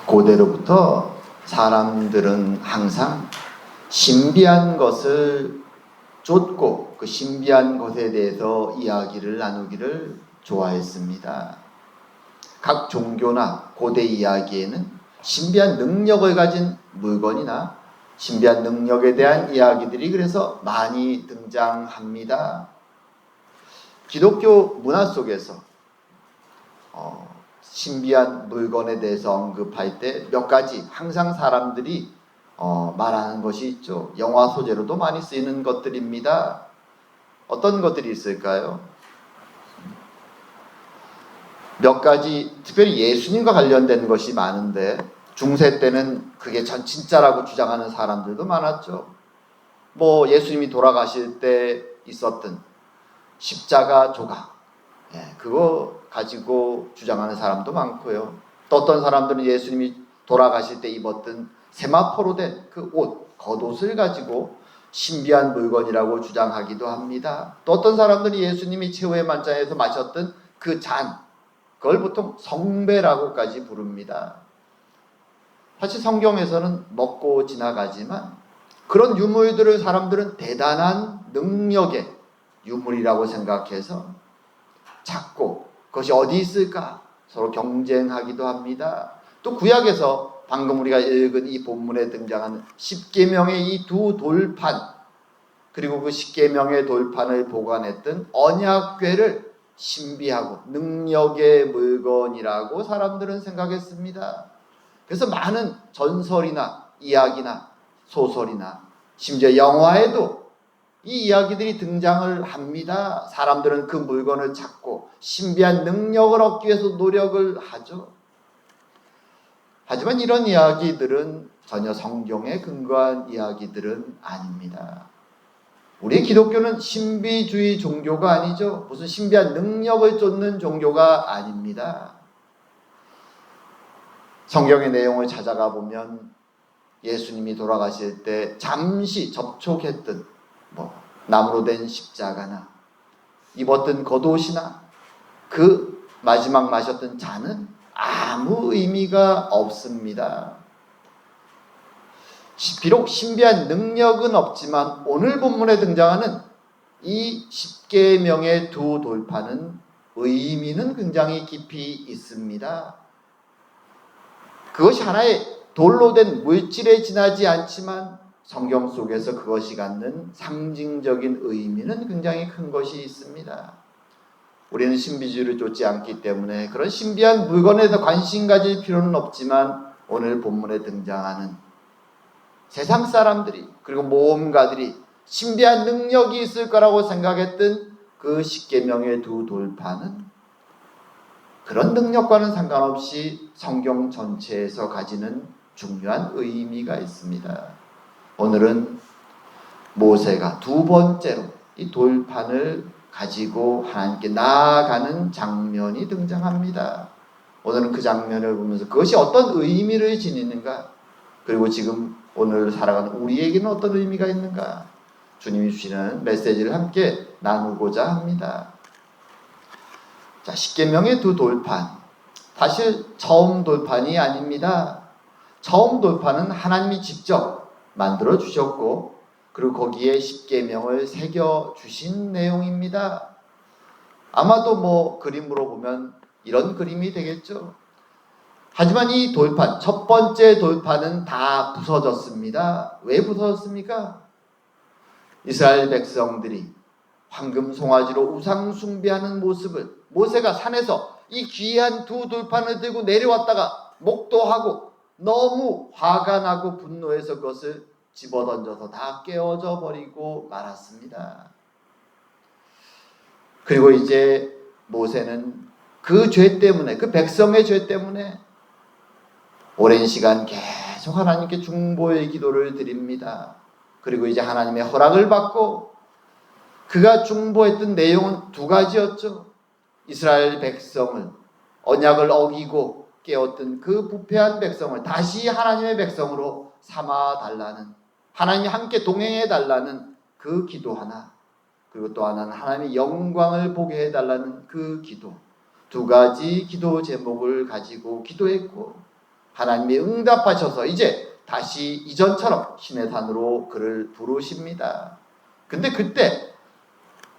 고대로부터 사람들은 항상 신비한 것을 쫓고 그 신비한 것에 대해서 이야기를 나누기를 좋아했습니다. 각 종교나 고대 이야기에는 신비한 능력을 가진 물건이나 신비한 능력에 대한 이야기들이 그래서 많이 등장합니다. 기독교 문화 속에서 신비한 물건에 대해서 언급할 때 몇 가지 항상 사람들이 말하는 것이 있죠. 영화 소재로도 많이 쓰이는 것들입니다. 어떤 것들이 있을까요? 몇 가지 특별히 예수님과 관련된 것이 많은데 중세 때는 그게 전 진짜라고 주장하는 사람들도 많았죠. 예수님이 돌아가실 때 있었던 십자가 조각, 그거 가지고 주장하는 사람도 많고요. 또 어떤 사람들은 예수님이 돌아가실 때 입었던 세마포로 된 그 옷, 겉옷을 가지고 신비한 물건이라고 주장하기도 합니다. 또 어떤 사람들이 예수님이 최후의 만찬에서 마셨던 그 잔, 그걸 보통 성배라고까지 부릅니다. 사실 성경에서는 먹고 지나가지만 그런 유물들을 사람들은 대단한 능력의 유물이라고 생각해서 찾고 그것이 어디 있을까 서로 경쟁하기도 합니다. 또 구약에서 방금 우리가 읽은 이 본문에 등장하는 십계명의 이 두 돌판, 그리고 그 십계명의 돌판을 보관했던 언약궤를 신비하고 능력의 물건이라고 사람들은 생각했습니다. 그래서 많은 전설이나 이야기나 소설이나 심지어 영화에도 이 이야기들이 등장을 합니다. 사람들은 그 물건을 찾고 신비한 능력을 얻기 위해서 노력을 하죠. 하지만 이런 이야기들은 전혀 성경에 근거한 이야기들은 아닙니다. 우리 기독교는 신비주의 종교가 아니죠. 무슨 신비한 능력을 쫓는 종교가 아닙니다. 성경의 내용을 찾아가 보면 예수님이 돌아가실 때 잠시 접촉했던 나무로 된 십자가나 입었던 겉옷이나 그 마지막 마셨던 잔은 아무 의미가 없습니다. 비록 신비한 능력은 없지만 오늘 본문에 등장하는 이 십계명의 두 돌판은 의미는 굉장히 깊이 있습니다. 그것이 하나의 돌로 된 물질에 지나지 않지만 성경 속에서 그것이 갖는 상징적인 의미는 굉장히 큰 것이 있습니다. 우리는 신비주의를 쫓지 않기 때문에 그런 신비한 물건에 더 관심 가질 필요는 없지만 오늘 본문에 등장하는 세상 사람들이 그리고 모험가들이 신비한 능력이 있을 거라고 생각했던 그 십계명의 두 돌판은 그런 능력과는 상관없이 성경 전체에서 가지는 중요한 의미가 있습니다. 오늘은 모세가 두 번째로 이 돌판을 가지고 하나님께 나아가는 장면이 등장합니다. 오늘은 그 장면을 보면서 그것이 어떤 의미를 지니는가, 그리고 지금 오늘 살아가는 우리에게는 어떤 의미가 있는가, 주님이 주시는 메시지를 함께 나누고자 합니다. 자, 십계명의 두 돌판, 사실 처음 돌판이 아닙니다. 처음 돌판은 하나님이 직접 만들어 주셨고 그리고 거기에 십계명을 새겨 주신 내용입니다. 아마도 그림으로 보면 이런 그림이 되겠죠. 하지만 이 돌판, 첫 번째 돌판은 다 부서졌습니다. 왜 부서졌습니까? 이스라엘 백성들이 황금 송아지로 우상 숭배하는 모습을 모세가 산에서 이 귀한 두 돌판을 들고 내려왔다가 목도하고 너무 화가 나고 분노해서 그것을 집어던져서 다 깨어져 버리고 말았습니다. 그리고 이제 모세는 그 죄 때문에, 그 백성의 죄 때문에 오랜 시간 계속 하나님께 중보의 기도를 드립니다. 그리고 이제 하나님의 허락을 받고 그가 중보했던 내용은 두 가지였죠. 이스라엘 백성을, 언약을 어기고 깨었던 그 부패한 백성을 다시 하나님의 백성으로 삼아달라는, 하나님이 함께 동행해달라는 그 기도 하나, 그리고 또 하나는 하나님의 영광을 보게 해달라는 그 기도, 두 가지 기도 제목을 가지고 기도했고 하나님이 응답하셔서 이제 다시 이전처럼 시내산으로 그를 부르십니다. 근데 그때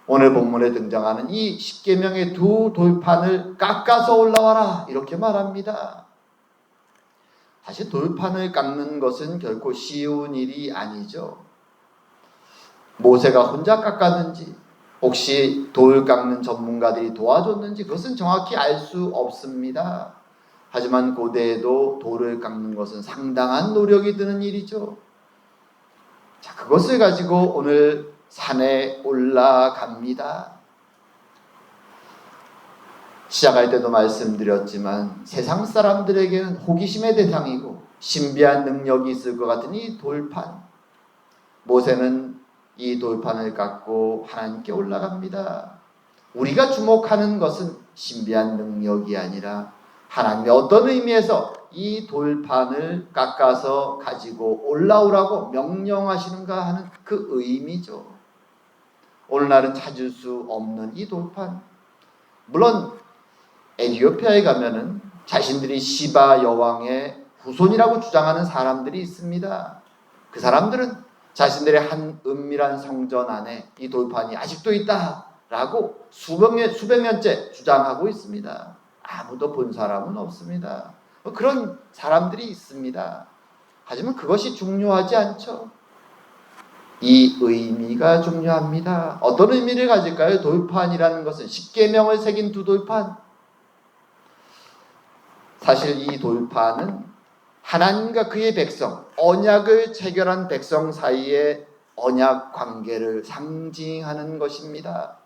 오늘 본문에 등장하는 이 십계명의 두 돌판을 깎아서 올라와라 이렇게 말합니다. 사실 돌판을 깎는 것은 결코 쉬운 일이 아니죠. 모세가 혼자 깎았는지 혹시 돌 깎는 전문가들이 도와줬는지 그것은 정확히 알 수 없습니다. 하지만 고대에도 돌을 깎는 것은 상당한 노력이 드는 일이죠. 자, 그것을 가지고 오늘 산에 올라갑니다. 시작할 때도 말씀드렸지만 세상 사람들에게는 호기심의 대상이고 신비한 능력이 있을 것 같은 이 돌판. 모세는 이 돌판을 깎고 하나님께 올라갑니다. 우리가 주목하는 것은 신비한 능력이 아니라 하나님이 어떤 의미에서 이 돌판을 깎아서 가지고 올라오라고 명령하시는가 하는 그 의미죠. 오늘날은 찾을 수 없는 이 돌판. 물론 에티오피아에 가면은 자신들이 시바 여왕의 후손이라고 주장하는 사람들이 있습니다. 그 사람들은 자신들의 한 은밀한 성전 안에 이 돌판이 아직도 있다라고 수백 년째 주장하고 있습니다. 아무도 본 사람은 없습니다. 그런 사람들이 있습니다. 하지만 그것이 중요하지 않죠. 이 의미가 중요합니다. 어떤 의미를 가질까요? 돌판이라는 것은 십계명을 새긴 두 돌판. 사실 이 돌판은 하나님과 그의 백성, 언약을 체결한 백성 사이의 언약 관계를 상징하는 것입니다.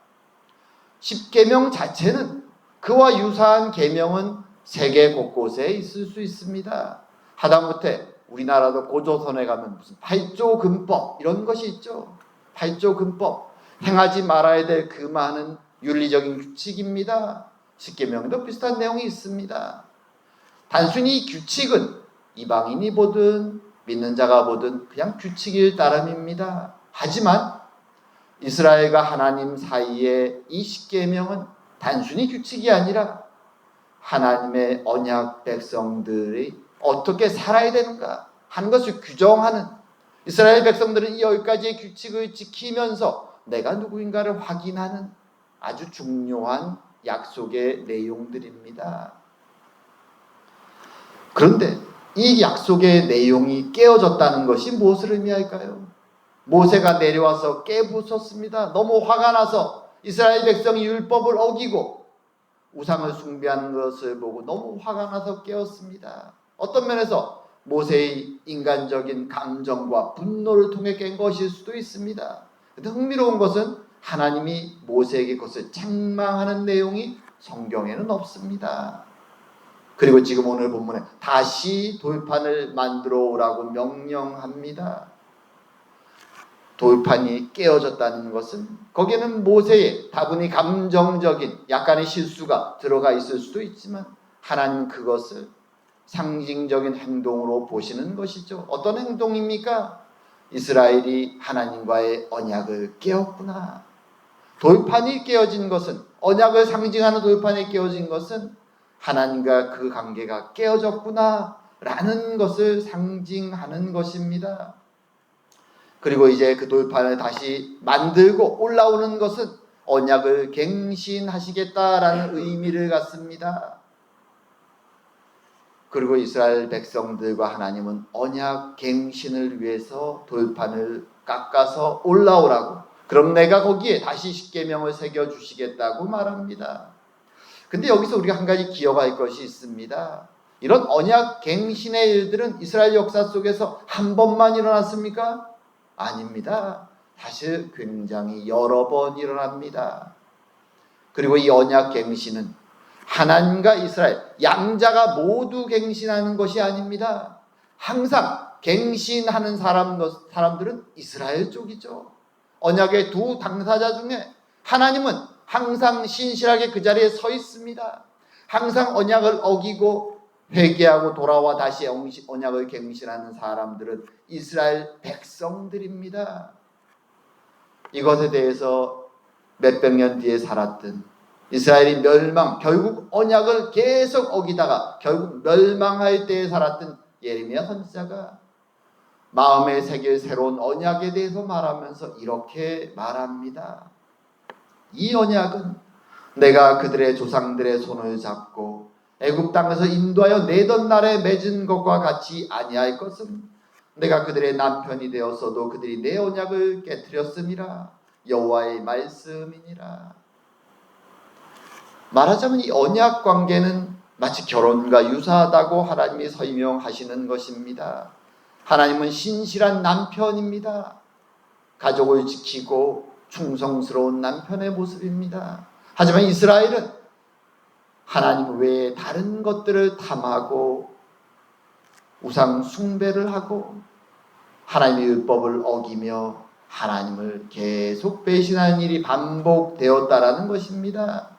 십계명 자체는 그와 유사한 계명은 세계 곳곳에 있을 수 있습니다. 하다못해 우리나라도 고조선에 가면 무슨 8조 금법 이런 것이 있죠. 8조 금법, 행하지 말아야 될 그 많은 윤리적인 규칙입니다. 십계명도 비슷한 내용이 있습니다. 단순히 규칙은 이방인이 보든 믿는 자가 보든 그냥 규칙일 따름입니다. 하지만 이스라엘과 하나님 사이의 이 십계명은 단순히 규칙이 아니라 하나님의 언약 백성들이 어떻게 살아야 되는가 하는 것을 규정하는, 이스라엘 백성들은 이 10가지의 규칙을 지키면서 내가 누구인가를 확인하는 아주 중요한 약속의 내용들입니다. 그런데 이 약속의 내용이 깨어졌다는 것이 무엇을 의미할까요? 모세가 내려와서 깨부쉈습니다. 너무 화가 나서 이스라엘 백성이 율법을 어기고 우상을 숭배하는 것을 보고 너무 화가 나서 깨었습니다. 어떤 면에서 모세의 인간적인 감정과 분노를 통해 깬 것일 수도 있습니다. 그런데 흥미로운 것은 하나님이 모세에게 그것을 책망하는 내용이 성경에는 없습니다. 그리고 지금 오늘 본문에 다시 돌판을 만들어 오라고 명령합니다. 돌판이 깨어졌다는 것은 거기에는 모세의 다분히 감정적인 약간의 실수가 들어가 있을 수도 있지만 하나님 그것을 상징적인 행동으로 보시는 것이죠. 어떤 행동입니까? 이스라엘이 하나님과의 언약을 깨었구나. 돌판이 깨어진 것은, 언약을 상징하는 돌판이 깨어진 것은 하나님과 그 관계가 깨어졌구나 라는 것을 상징하는 것입니다. 그리고 이제 그 돌판을 다시 만들고 올라오는 것은 언약을 갱신하시겠다라는 의미를 갖습니다. 그리고 이스라엘 백성들과 하나님은 언약 갱신을 위해서 돌판을 깎아서 올라오라고, 그럼 내가 거기에 다시 십계명을 새겨주시겠다고 말합니다. 근데 여기서 우리가 한 가지 기억할 것이 있습니다. 이런 언약 갱신의 일들은 이스라엘 역사 속에서 한 번만 일어났습니까? 아닙니다. 사실 굉장히 여러 번 일어납니다. 그리고 이 언약 갱신은 하나님과 이스라엘 양자가 모두 갱신하는 것이 아닙니다. 항상 갱신하는 사람들은 이스라엘 쪽이죠. 언약의 두 당사자 중에 하나님은 항상 신실하게 그 자리에 서 있습니다. 항상 언약을 어기고 회개하고 돌아와 다시 언약을 갱신하는 사람들은 이스라엘 백성들입니다. 이것에 대해서 몇백 년 뒤에 살았던 이스라엘이 결국 언약을 계속 어기다가 결국 멸망할 때에 살았던 예레미야 선지자가 마음에 새길 새로운 언약에 대해서 말하면서 이렇게 말합니다. 이 언약은 내가 그들의 조상들의 손을 잡고 애굽 땅에서 인도하여 내던 날에 맺은 것과 같이 아니할 것은 내가 그들의 남편이 되었어도 그들이 내 언약을 깨뜨렸음이라. 여호와의 말씀이니라. 말하자면 이 언약 관계는 마치 결혼과 유사하다고 하나님이 설명하시는 것입니다. 하나님은 신실한 남편입니다. 가족을 지키고 충성스러운 남편의 모습입니다. 하지만 이스라엘은 하나님 외에 다른 것들을 탐하고 우상 숭배를 하고 하나님의 율법을 어기며 하나님을 계속 배신하는 일이 반복되었다라는 것입니다.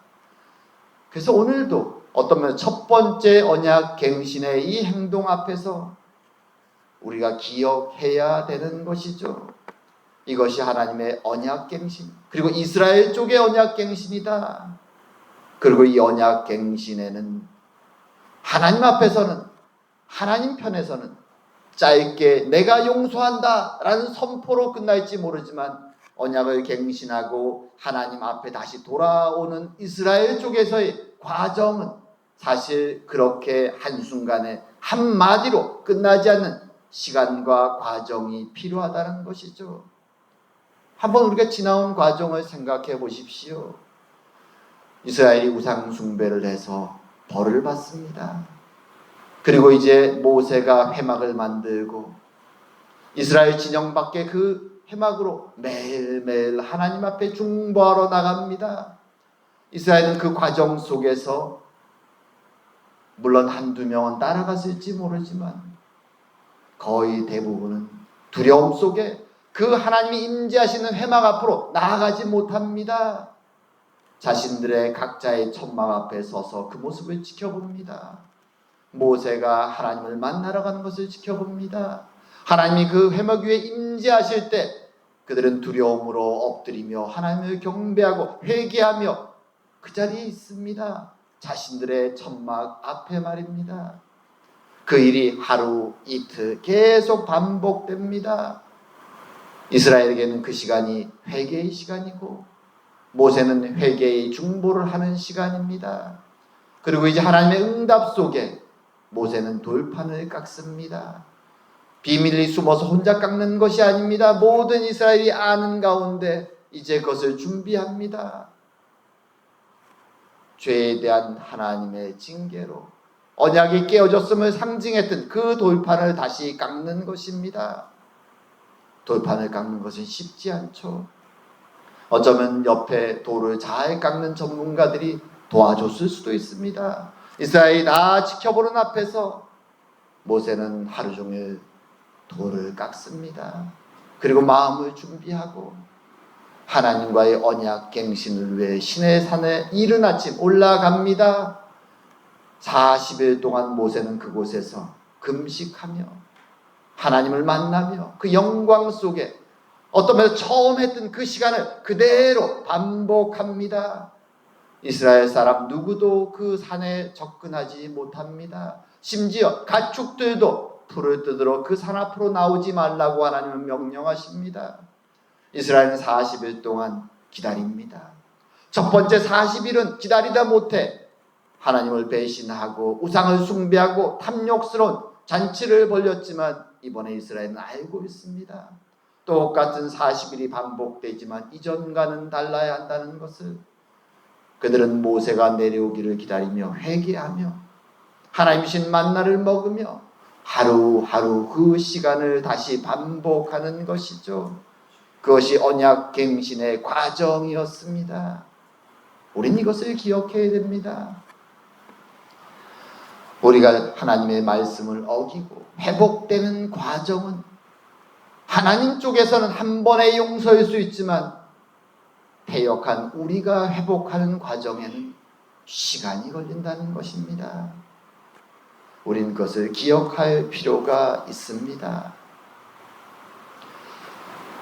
그래서 오늘도 어떤 면에서 첫 번째 언약 갱신의 이 행동 앞에서 우리가 기억해야 되는 것이죠. 이것이 하나님의 언약 갱신, 그리고 이스라엘 쪽의 언약 갱신이다. 그리고 이 언약 갱신에는 하나님 앞에서는, 하나님 편에서는 짧게 내가 용서한다 라는 선포로 끝날지 모르지만 언약을 갱신하고 하나님 앞에 다시 돌아오는 이스라엘 쪽에서의 과정은 사실 그렇게 한순간에 한마디로 끝나지 않는 시간과 과정이 필요하다는 것이죠. 한번 우리가 지나온 과정을 생각해 보십시오. 이스라엘이 우상 숭배를 해서 벌을 받습니다. 그리고 이제 모세가 회막을 만들고 이스라엘 진영 밖에 그 회막으로 매일매일 하나님 앞에 중보하러 나갑니다. 이스라엘은 그 과정 속에서 물론 한두 명은 따라갔을지 모르지만 거의 대부분은 두려움 속에 그 하나님이 임재하시는 회막 앞으로 나아가지 못합니다. 자신들의 각자의 천막 앞에 서서 그 모습을 지켜봅니다. 모세가 하나님을 만나러 가는 것을 지켜봅니다. 하나님이 그 회막 위에 임재하실 때 그들은 두려움으로 엎드리며 하나님을 경배하고 회개하며 그 자리에 있습니다. 자신들의 천막 앞에 말입니다. 그 일이 하루 이틀 계속 반복됩니다. 이스라엘에게는 그 시간이 회개의 시간이고 모세는 회개의 중보를 하는 시간입니다. 그리고 이제 하나님의 응답 속에 모세는 돌판을 깎습니다. 비밀리 숨어서 혼자 깎는 것이 아닙니다. 모든 이스라엘이 아는 가운데 이제 그것을 준비합니다. 죄에 대한 하나님의 징계로 언약이 깨어졌음을 상징했던 그 돌판을 다시 깎는 것입니다. 돌판을 깎는 것은 쉽지 않죠. 어쩌면 옆에 돌을 잘 깎는 전문가들이 도와줬을 수도 있습니다. 이스라엘이 다 지켜보는 앞에서 모세는 하루 종일 돌을 깎습니다. 그리고 마음을 준비하고 하나님과의 언약 갱신을 위해 시내 산에 이른 아침 올라갑니다. 40일 동안 모세는 그곳에서 금식하며 하나님을 만나며 그 영광 속에 어떤 면에서 처음 했던 그 시간을 그대로 반복합니다. 이스라엘 사람 누구도 그 산에 접근하지 못합니다. 심지어 가축들도 풀을 뜯으러 그 산 앞으로 나오지 말라고 하나님은 명령하십니다. 이스라엘은 40일 동안 기다립니다. 첫 번째 40일은 기다리다 못해 하나님을 배신하고 우상을 숭배하고 탐욕스러운 잔치를 벌였지만 이번에 이스라엘은 알고 있습니다. 똑같은 40일이 반복되지만 이전과는 달라야 한다는 것을. 그들은 모세가 내려오기를 기다리며 회개하며 하나님이신 만나를 먹으며 하루하루 그 시간을 다시 반복하는 것이죠. 그것이 언약 갱신의 과정이었습니다. 우린 이것을 기억해야 됩니다. 우리가 하나님의 말씀을 어기고 회복되는 과정은 하나님 쪽에서는 한 번의 용서일 수 있지만 패역한 우리가 회복하는 과정에는 시간이 걸린다는 것입니다. 우린 그것을 기억할 필요가 있습니다.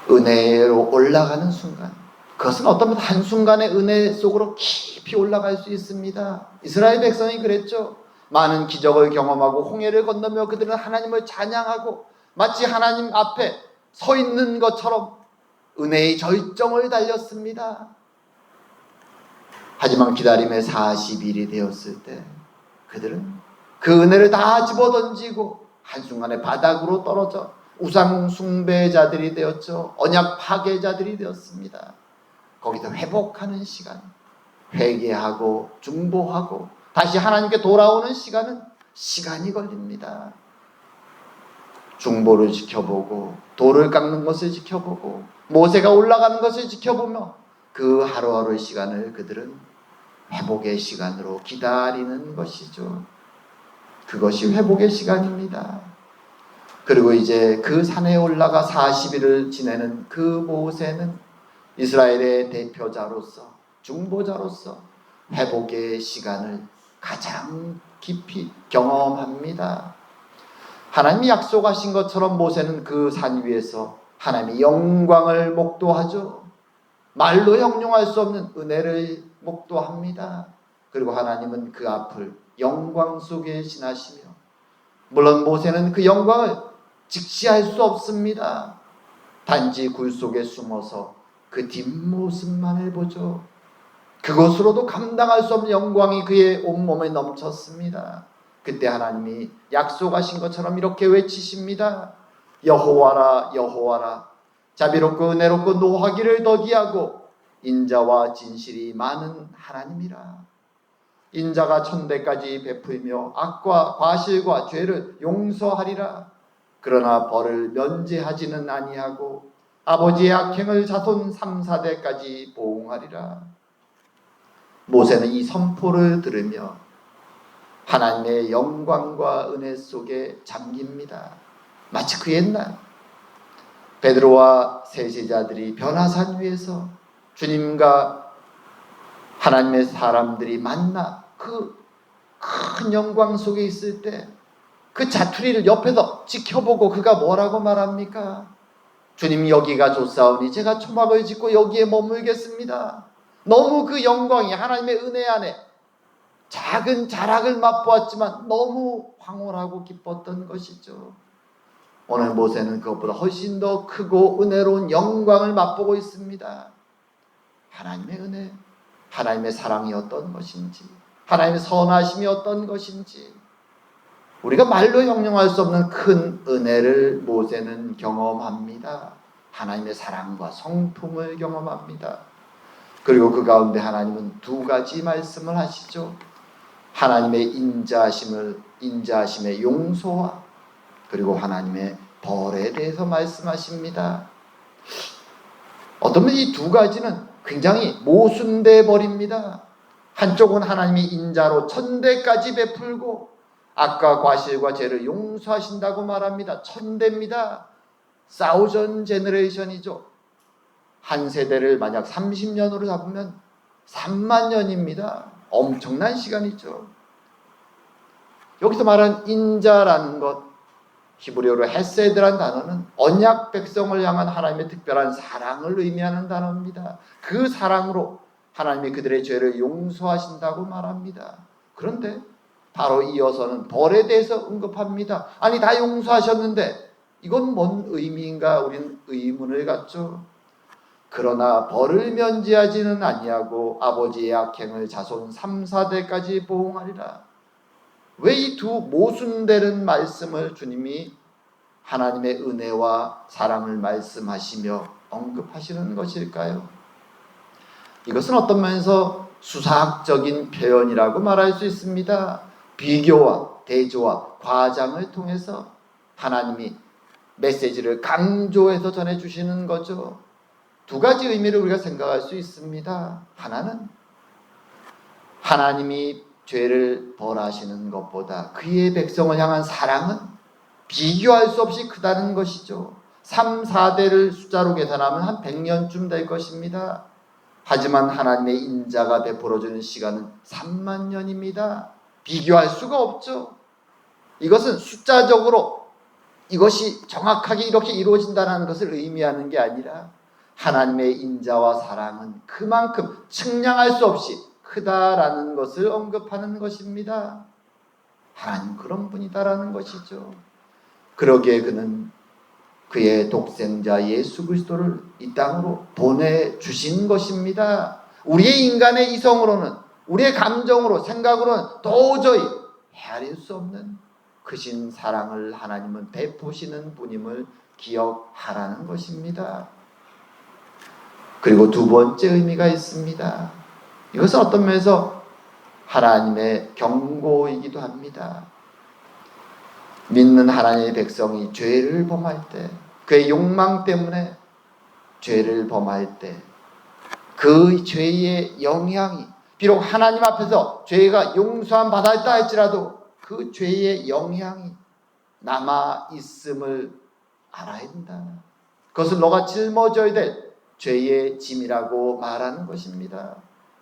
은혜로 올라가는 순간, 그것은 어떤 한순간의 은혜 속으로 깊이 올라갈 수 있습니다. 이스라엘 백성이 그랬죠. 많은 기적을 경험하고 홍해를 건너며 그들은 하나님을 찬양하고 마치 하나님 앞에 서 있는 것처럼 은혜의 절정을 달렸습니다. 하지만 기다림의 40일이 되었을 때 그들은 그 은혜를 다 집어던지고 한순간에 바닥으로 떨어져 우상 숭배자들이 되었죠. 언약 파괴자들이 되었습니다. 거기서 회복하는 시간, 회개하고 중보하고 다시 하나님께 돌아오는 시간이 걸립니다. 중보를 지켜보고 돌을 깎는 것을 지켜보고 모세가 올라가는 것을 지켜보며 그 하루하루의 시간을 그들은 회복의 시간으로 기다리는 것이죠. 그것이 회복의 시간입니다. 그리고 이제 그 산에 올라가 40일을 지내는 그 모세는 이스라엘의 대표자로서 중보자로서 회복의 시간을 가장 깊이 경험합니다. 하나님이 약속하신 것처럼 모세는 그 산 위에서 하나님의 영광을 목도하죠. 말로 형용할 수 없는 은혜를 목도합니다. 그리고 하나님은 그 앞을 영광 속에 지나시며 물론 모세는 그 영광을 직시할 수 없습니다. 단지 굴 속에 숨어서 그 뒷모습만을 보죠. 그것으로도 감당할 수 없는 영광이 그의 온몸에 넘쳤습니다. 그때 하나님이 약속하신 것처럼 이렇게 외치십니다. 여호와라 여호와라 자비롭고 은혜롭고 노하기를 더디하고 인자와 진실이 많은 하나님이라. 인자가 천대까지 베풀며 악과 과실과 죄를 용서하리라. 그러나 벌을 면제하지는 아니하고 아버지의 악행을 자손 3, 4대까지 보응하리라. 모세는 이 선포를 들으며 하나님의 영광과 은혜 속에 잠깁니다. 마치 그 옛날 베드로와 세제자들이 변화산 위에서 주님과 하나님의 사람들이 만나 그 큰 영광 속에 있을 때 그 자투리를 옆에서 지켜보고 그가 뭐라고 말합니까? 주님 여기가 좋사오니 제가 초막을 짓고 여기에 머물겠습니다. 너무 그 영광이 하나님의 은혜 안에 작은 자락을 맛보았지만 너무 황홀하고 기뻤던 것이죠. 오늘 모세는 그것보다 훨씬 더 크고 은혜로운 영광을 맛보고 있습니다. 하나님의 은혜, 하나님의 사랑이 어떤 것인지, 하나님의 선하심이 어떤 것인지, 우리가 말로 형용할 수 없는 큰 은혜를 모세는 경험합니다. 하나님의 사랑과 성품을 경험합니다. 그리고 그 가운데 하나님은 두 가지 말씀을 하시죠. 하나님의 인자하심의 용서와 그리고 하나님의 벌에 대해서 말씀하십니다. 어떤 이 두 가지는 굉장히 모순돼 버립니다. 한쪽은 하나님이 인자로 천대까지 베풀고 악과 과실과 죄를 용서하신다고 말합니다. 천대입니다. 사우전 제너레이션이죠. 한 세대를 만약 30년으로 잡으면 3만 년입니다. 엄청난 시간이죠. 여기서 말한 인자라는 것, 히브리어로 헤세드란 단어는 언약 백성을 향한 하나님의 특별한 사랑을 의미하는 단어입니다. 그 사랑으로 하나님이 그들의 죄를 용서하신다고 말합니다. 그런데 바로 이어서는 벌에 대해서 언급합니다. 아니 다 용서하셨는데 이건 뭔 의미인가 우리는 의문을 갖죠. 그러나 벌을 면제하지는 아니하고 아버지의 악행을 자손 3, 4대까지 보응하리라. 왜 이 두 모순되는 말씀을 주님이 하나님의 은혜와 사랑을 말씀하시며 언급하시는 것일까요? 이것은 어떤 면에서 수사학적인 표현이라고 말할 수 있습니다. 비교와 대조와 과장을 통해서 하나님이 메시지를 강조해서 전해주시는 거죠. 두 가지 의미를 우리가 생각할 수 있습니다. 하나는 하나님이 죄를 벌하시는 것보다 그의 백성을 향한 사랑은 비교할 수 없이 크다는 것이죠. 3, 4대를 숫자로 계산하면 한 100년쯤 될 것입니다. 하지만 하나님의 인자가 베풀어주는 시간은 3만 년입니다. 비교할 수가 없죠. 이것은 숫자적으로 이것이 정확하게 이렇게 이루어진다는 것을 의미하는 게 아니라 하나님의 인자와 사랑은 그만큼 측량할 수 없이 크다라는 것을 언급하는 것입니다. 하나님 그런 분이다라는 것이죠. 그러기에 그는 그의 독생자 예수 그리스도를 이 땅으로 보내주신 것입니다. 우리의 인간의 이성으로는, 우리의 감정으로, 생각으로는 도저히 헤아릴 수 없는 크신 사랑을 하나님은 베푸시는 분임을 기억하라는 것입니다. 그리고 두 번째 의미가 있습니다. 이것은 어떤 면에서 하나님의 경고이기도 합니다. 믿는 하나님의 백성이 죄를 범할 때, 그의 욕망 때문에 죄를 범할 때, 그 죄의 영향이 비록 하나님 앞에서 죄가 용서함 받았다 할지라도 그 죄의 영향이 남아 있음을 알아야 된다. 그것을 너가 짊어져야 될 죄의 짐이라고 말하는 것입니다.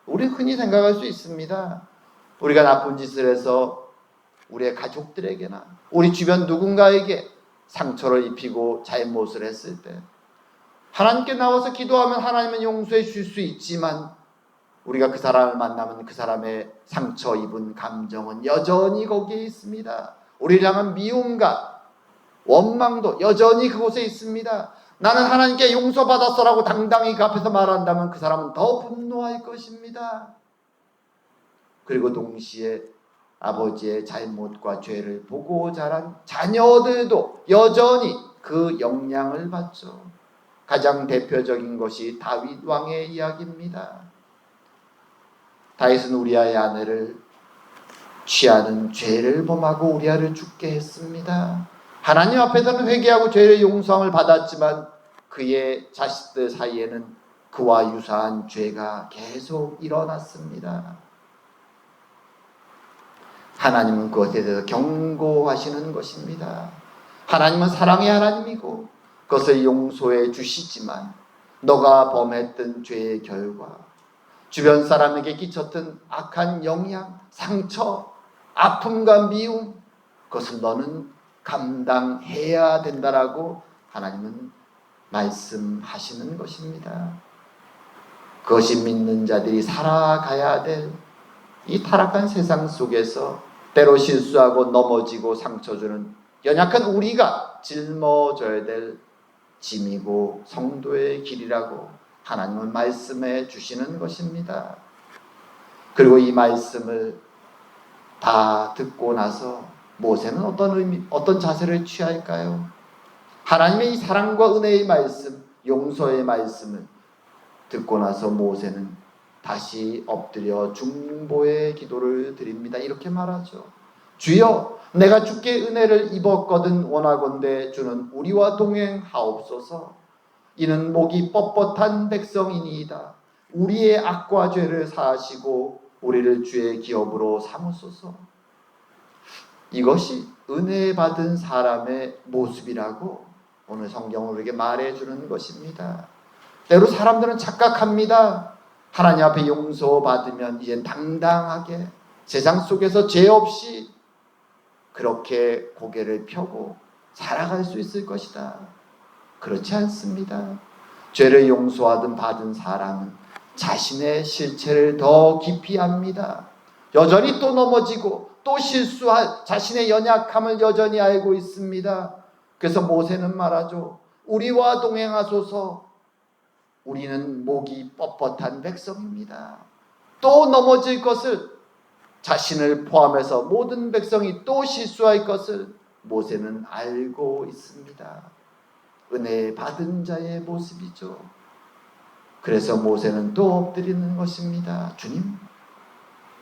우리 흔히 생각할 수 있습니다. 우리가 나쁜 짓을 해서 우리의 가족들에게나 우리 주변 누군가에게 상처를 입히고 잘못을 했을 때 하나님께 나와서 기도하면 하나님은 용서해 주실 수 있지만 우리가 그 사람을 만나면 그 사람의 상처 입은 감정은 여전히 거기에 있습니다. 우리를 향한 미움과 원망도 여전히 그곳에 있습니다. 나는 하나님께 용서받았어라고 당당히 그 앞에서 말한다면 그 사람은 더 분노할 것입니다. 그리고 동시에 아버지의 잘못과 죄를 보고 자란 자녀들도 여전히 그 영향을 받죠. 가장 대표적인 것이 다윗 왕의 이야기입니다. 다윗은 우리아의 아내를 취하는 죄를 범하고 우리아를 죽게 했습니다. 하나님 앞에서는 회개하고 죄의 용서함을 받았지만 그의 자식들 사이에는 그와 유사한 죄가 계속 일어났습니다. 하나님은 그것에 대해서 경고하시는 것입니다. 하나님은 사랑의 하나님이고 그것을 용서해 주시지만 너가 범했던 죄의 결과, 주변 사람에게 끼쳤던 악한 영향, 상처, 아픔과 미움, 그것을 너는 감당해야 된다라고 하나님은 말씀하시는 것입니다. 그것이 믿는 자들이 살아가야 될 이 타락한 세상 속에서 때로 실수하고 넘어지고 상처 주는 연약한 우리가 짊어져야 될 짐이고 성도의 길이라고 하나님은 말씀해 주시는 것입니다. 그리고 이 말씀을 다 듣고 나서 모세는 어떤 자세를 취할까요? 하나님의 이 사랑과 은혜의 말씀, 용서의 말씀을 듣고 나서 모세는 다시 엎드려 중보의 기도를 드립니다. 이렇게 말하죠. 주여, 내가 주께 은혜를 입었거든 원하건대 주는 우리와 동행하옵소서. 이는 목이 뻣뻣한 백성이니이다. 우리의 악과 죄를 사하시고 우리를 주의 기업으로 삼으소서. 이것이 은혜 받은 사람의 모습이라고 오늘 성경은 우리에게 말해주는 것입니다. 때로 사람들은 착각합니다. 하나님 앞에 용서받으면 이제 당당하게 세상 속에서 죄 없이 그렇게 고개를 펴고 살아갈 수 있을 것이다. 그렇지 않습니다. 죄를 용서하든 받은 사람은 자신의 실체를 더 깊이 압니다. 여전히 또 넘어지고 또 실수할 자신의 연약함을 여전히 알고 있습니다. 그래서 모세는 말하죠. 우리와 동행하소서. 우리는 목이 뻣뻣한 백성입니다. 또 넘어질 것을, 자신을 포함해서 모든 백성이 또 실수할 것을 모세는 알고 있습니다. 은혜 받은 자의 모습이죠. 그래서 모세는 또 엎드리는 것입니다. 주님,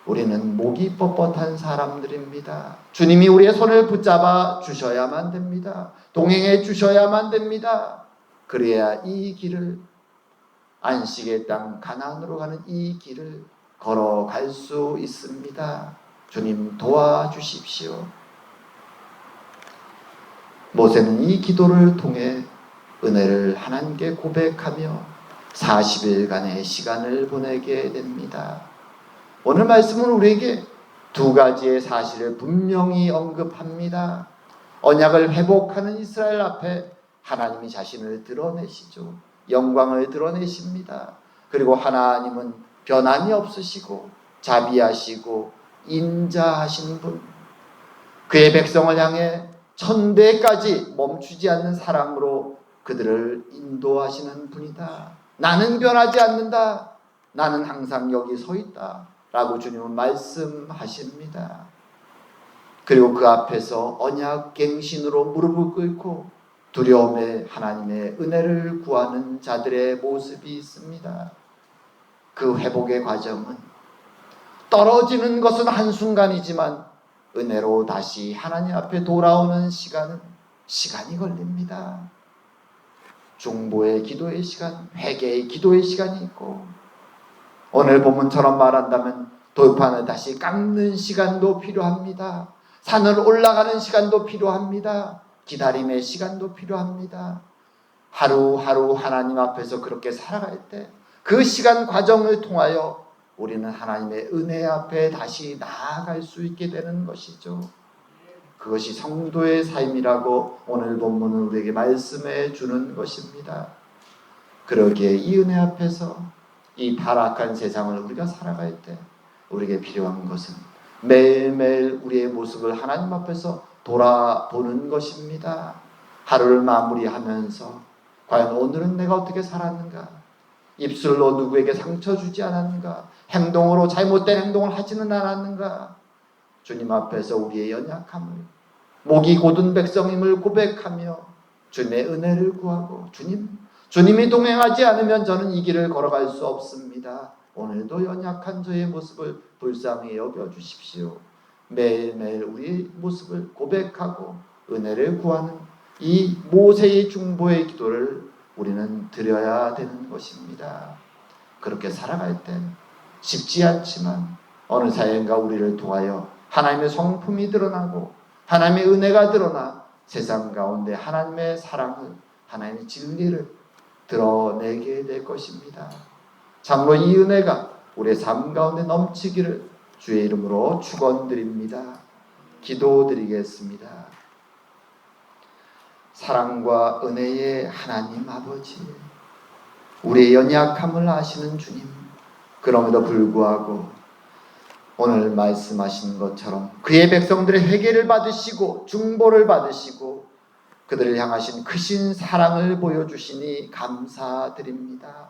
우리는 목이 뻣뻣한 사람들입니다. 주님이 우리의 손을 붙잡아 주셔야만 됩니다. 동행해 주셔야만 됩니다. 그래야 이 길을, 안식의 땅 가나안으로 가는 이 길을 걸어갈 수 있습니다. 주님 도와주십시오. 모세는 이 기도를 통해 은혜를 하나님께 고백하며 40일간의 시간을 보내게 됩니다. 오늘 말씀은 우리에게 두 가지의 사실을 분명히 언급합니다. 언약을 회복하는 이스라엘 앞에 하나님이 자신을 드러내시죠. 영광을 드러내십니다. 그리고 하나님은 변함이 없으시고 자비하시고 인자하신 분, 그의 백성을 향해 천대까지 멈추지 않는 사랑으로 그들을 인도하시는 분이다. 나는 변하지 않는다. 나는 항상 여기 서 있다. 라고 주님은 말씀하십니다. 그리고 그 앞에서 언약 갱신으로 무릎을 꿇고 두려움에 하나님의 은혜를 구하는 자들의 모습이 있습니다. 그 회복의 과정은 떨어지는 것은 한순간이지만 은혜로 다시 하나님 앞에 돌아오는 시간이 걸립니다. 중보의 기도의 시간, 회개의 기도의 시간이 있고, 오늘 본문처럼 말한다면 돌판을 다시 깎는 시간도 필요합니다. 산을 올라가는 시간도 필요합니다. 기다림의 시간도 필요합니다. 하루하루 하나님 앞에서 그렇게 살아갈 때 그 시간 과정을 통하여 우리는 하나님의 은혜 앞에 다시 나아갈 수 있게 되는 것이죠. 그것이 성도의 삶이라고 오늘 본문은 우리에게 말씀해 주는 것입니다. 그러기에 이 은혜 앞에서 이 타락한 세상을 우리가 살아갈 때 우리에게 필요한 것은 매일매일 우리의 모습을 하나님 앞에서 돌아보는 것입니다. 하루를 마무리하면서 과연 오늘은 내가 어떻게 살았는가? 입술로 누구에게 상처 주지 않았는가? 행동으로 잘못된 행동을 하지는 않았는가? 주님 앞에서 우리의 연약함을, 목이 곧은 백성임을 고백하며 주님의 은혜를 구하고, 주님이 동행하지 않으면 저는 이 길을 걸어갈 수 없습니다. 오늘도 연약한 저의 모습을 불쌍히 여겨주십시오. 매일매일 우리의 모습을 고백하고 은혜를 구하는 이 모세의 중보의 기도를 우리는 드려야 되는 것입니다. 그렇게 살아갈 때 쉽지 않지만 어느 사이인가 우리를 통하여 하나님의 성품이 드러나고 하나님의 은혜가 드러나 세상 가운데 하나님의 사랑을, 하나님의 진리를 드러내게 될 것입니다. 참으로 이 은혜가 우리의 삶 가운데 넘치기를 주의 이름으로 축원드립니다. 기도드리겠습니다. 사랑과 은혜의 하나님 아버지, 우리의 연약함을 아시는 주님, 그럼에도 불구하고 오늘 말씀하신 것처럼 그의 백성들의 회개를 받으시고 중보를 받으시고 그들을 향하신 크신 사랑을 보여주시니 감사드립니다.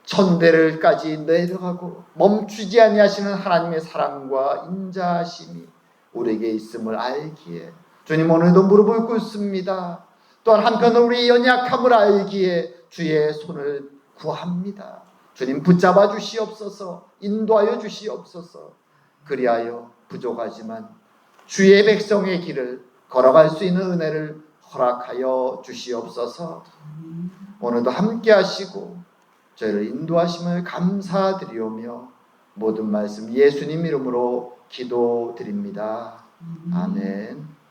천대를까지 내려가고 멈추지 아니하시는 하나님의 사랑과 인자하심이 우리에게 있음을 알기에 주님 오늘도 무릎을 꿇습니다. 또한 한편으로 우리의 연약함을 알기에 주의 손을 구합니다. 주님 붙잡아 주시옵소서, 인도하여 주시옵소서. 그리하여 부족하지만 주의 백성의 길을 걸어갈 수 있는 은혜를 허락하여 주시옵소서. 오늘도 함께 하시고 저희를 인도하심을 감사드리오며 모든 말씀 예수님 이름으로 기도드립니다. 아멘.